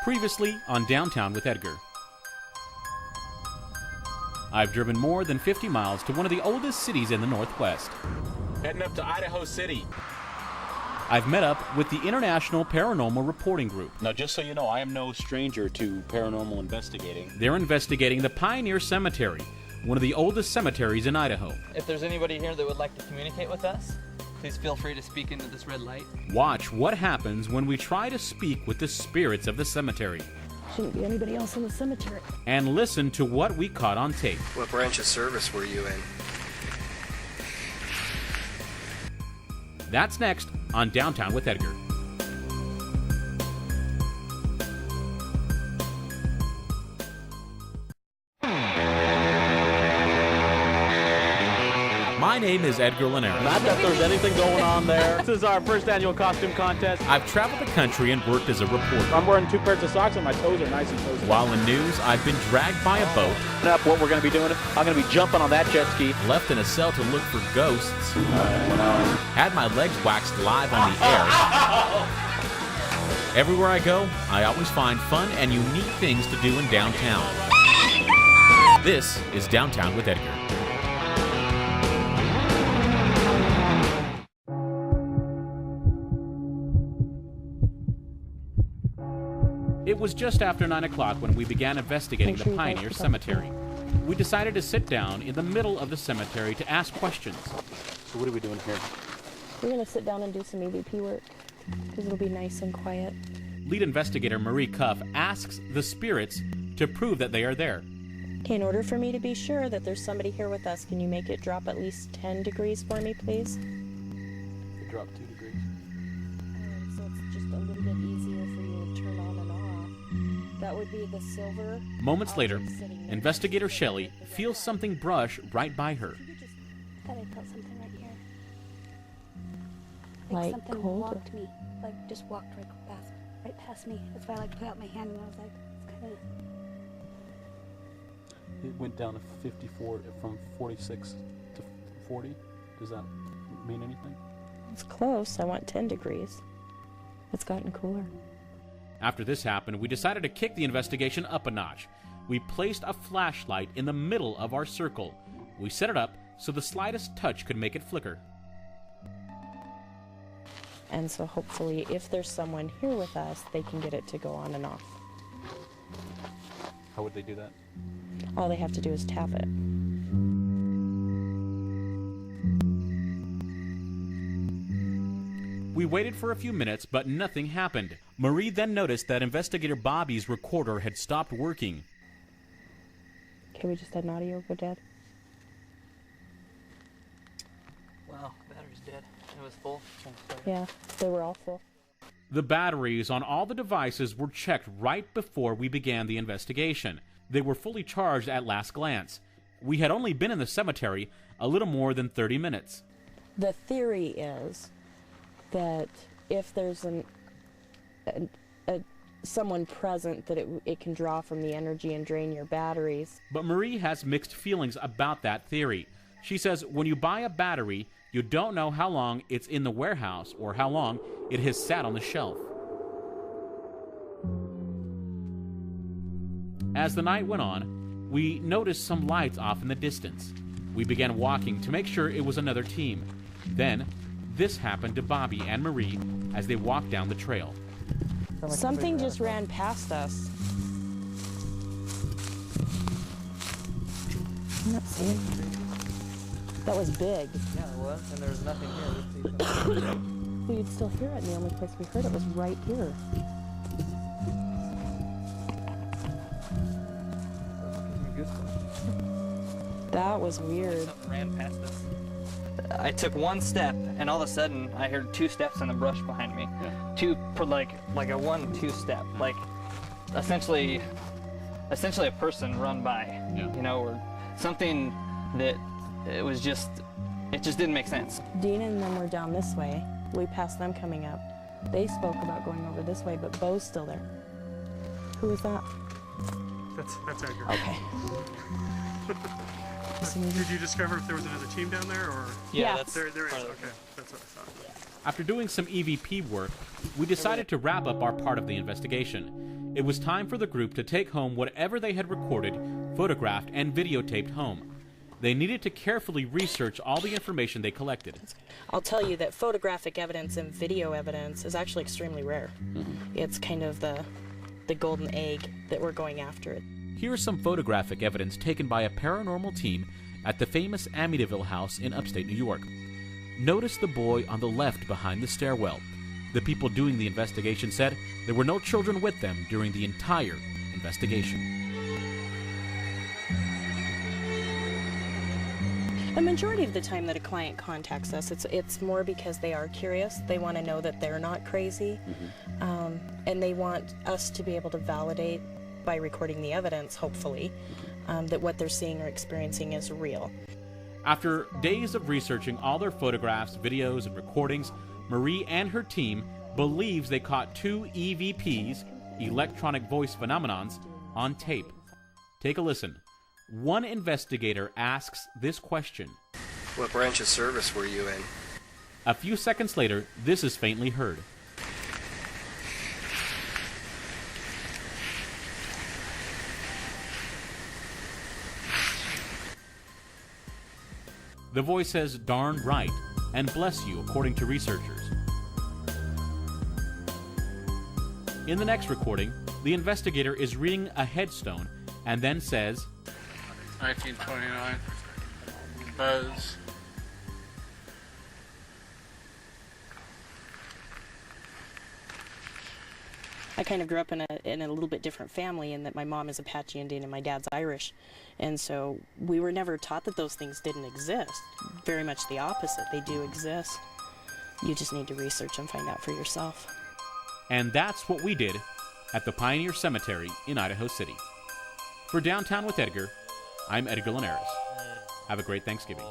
Previously on Downtown with Edgar. I've driven more than 50 miles to one of the oldest cities in the Northwest. Heading up to Idaho City. I've met up with the International Paranormal Reporting Group. Now, just so you know, I am no stranger to paranormal investigating. They're investigating the Pioneer Cemetery, one of the oldest cemeteries in Idaho. If there's anybody here that would like to communicate with us, please feel free to speak into this red light. Watch what happens when we try to speak with the spirits of the cemetery. Shouldn't be anybody else in the cemetery. And listen to what we caught on tape. What branch of service were you in? That's next on Downtown with Edgar. My name is Edgar Linares. Not that there's anything going on there. This is our first annual costume contest. I've traveled the country and worked as a reporter. I'm wearing 2 pairs of socks and my toes are nice and toasty. While in news, I've been dragged by a boat. Up what we're going to be doing, I'm going to be jumping on that jet ski. Left in a cell to look for ghosts. Had my legs waxed live on the air. Everywhere I go, I always find fun and unique things to do in downtown. This is Downtown with Edgar. It was just after 9 o'clock when we began investigating the Pioneer Cemetery. We decided to sit down in the middle of the cemetery to ask questions. So what are we doing here? We're going to sit down and do some EVP work because it'll be nice and quiet. Lead investigator Marie Cuff asks the spirits to prove that they are there. In order for me to be sure that there's somebody here with us, can you make it drop at least 10 degrees for me, please? It dropped 2 degrees. So it's just a little bit easier for you to turn on and off. That would be the silver. Moments later, investigator Shelley feels something brush right by her. I thought I felt something right here. Like something cold? walked me, like just walked right past me. That's why I put out my hand and I was like, it's kind of. It went down to 54 from 46 to 40. Does that mean anything? It's close. I want 10 degrees. It's gotten cooler. After this happened, we decided to kick the investigation up a notch. We placed a flashlight in the middle of our circle. We set it up so the slightest touch could make it flicker. And so hopefully if there's someone here with us, they can get it to go on and off. How would they do that? All they have to do is tap it. We waited for a few minutes, but nothing happened. Marie then noticed that investigator Bobby's recorder had stopped working. Okay, we just had an audio go dead. Wow, battery's dead. It was full. Yeah, they were all full. The batteries on all the devices were checked right before we began the investigation. They were fully charged at last glance. We had only been in the cemetery a little more than 30 minutes. The theory is that if there's someone present, that it can draw from the energy and drain your batteries. But Marie has mixed feelings about that theory. She says when you buy a battery, you don't know how long it's in the warehouse or how long it has sat on the shelf. As the night went on, we noticed some lights off in the distance. We began walking to make sure it was another team. Then, this happened to Bobby and Marie as they walked down the trail. Something just ran past us. I'm not seeing. That was big. Yeah, it was, and there was nothing here. We'd still hear it, and the only place we heard it was right here. That was weird. Something ran past us. I took one step, and all of a sudden, I heard 2 steps in the brush behind me. Yeah. Two, like a 1-2 step, like essentially a person run by. Yeah. You know, or something that it just didn't make sense. Dean and them were down this way. We passed them coming up. They spoke about going over this way, but Bo's still there. Who was that? That's Edgar. Okay. Did you discover if there was another team down there, or? Yeah. That's There is. part of Okay, that's what I thought. After doing some EVP work, we decided to wrap up our part of the investigation. It was time for the group to take home whatever they had recorded, photographed, and videotaped home. They needed to carefully research all the information they collected. I'll tell you that photographic evidence and video evidence is actually extremely rare. It's kind of the golden egg that we're going after. Here's some photographic evidence taken by a paranormal team at the famous Amityville house in upstate New York. Notice the boy on the left behind the stairwell. The people doing the investigation said there were no children with them during the entire investigation. The majority of the time that a client contacts us, it's more because they are curious. They want to know that they're not crazy, and they want us to be able to validate by recording the evidence, hopefully, that what they're seeing or experiencing is real. After days of researching all their photographs, videos, and recordings, Marie and her team believes they caught 2 EVPs, electronic voice phenomenons, on tape. Take a listen. One investigator asks this question. What branch of service were you in? A few seconds later, this is faintly heard. The voice says, "Darn right," and "bless you," according to researchers. In the next recording, the investigator is reading a headstone and then says, 1929, Buzz. I kind of grew up in a little bit different family in that my mom is Apache Indian and my dad's Irish. And so we were never taught that those things didn't exist. Very much the opposite. They do exist. You just need to research and find out for yourself. And that's what we did at the Pioneer Cemetery in Idaho City. For Downtown with Edgar, I'm Edgar Linares. Have a great Thanksgiving.